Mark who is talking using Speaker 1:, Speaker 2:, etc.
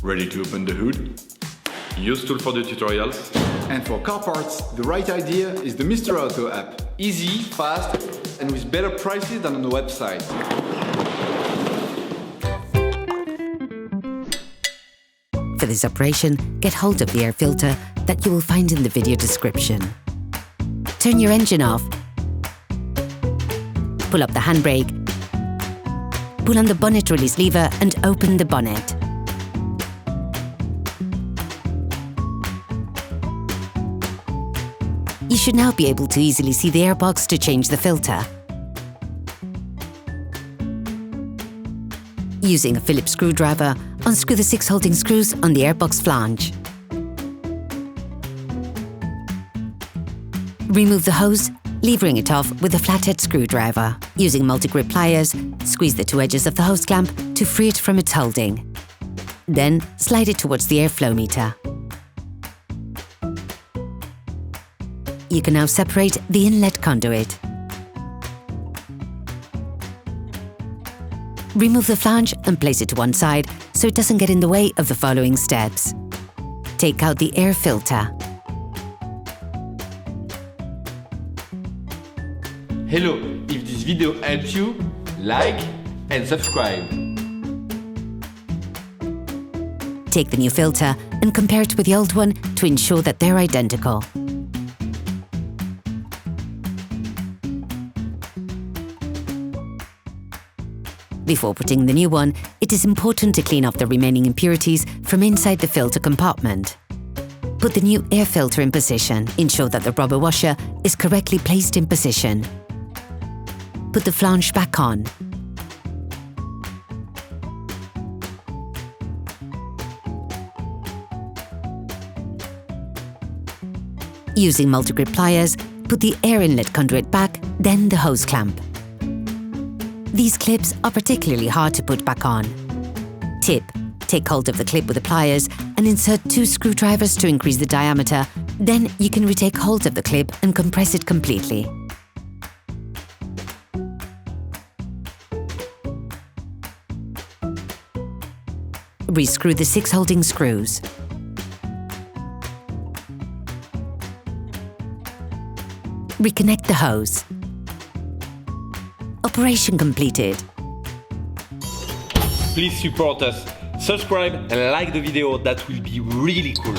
Speaker 1: Ready to open the hood? UseTool for the tutorials.
Speaker 2: And for car parts, the right idea is the Mr. Auto app. Easy, fast, and with better prices than on the website.
Speaker 3: For this operation, get hold of the air filter that you will find in the video description. Turn your engine off. Pull up the handbrake. Pull on the bonnet release lever and open the bonnet. You should now be able to easily see the airbox to change the filter. Using a Phillips screwdriver, unscrew the 6 holding screws on the airbox flange. Remove the hose, levering it off with a flathead screwdriver. Using multi-grip pliers, squeeze the 2 edges of the hose clamp to free it from its holding. Then slide it towards the airflow meter. You can now separate the inlet conduit. Remove the flange and place it to one side so it doesn't get in the way of the following steps. Take out the air filter.
Speaker 4: Hello, if this video helps you, like and subscribe.
Speaker 3: Take the new filter and compare it with the old one to ensure that they're identical. Before putting the new one, it is important to clean off the remaining impurities from inside the filter compartment. Put the new air filter in position. Ensure that the rubber washer is correctly placed in position. Put the flange back on. Using multi-grip pliers, put the air inlet conduit back, then the hose clamp. These clips are particularly hard to put back on. Tip: take hold of the clip with the pliers and insert 2 screwdrivers to increase the diameter. Then you can retake hold of the clip and compress it completely. Rescrew the 6 holding screws. Reconnect the hose. Operation completed.
Speaker 4: Please support us, subscribe and like the video, that will be really cool.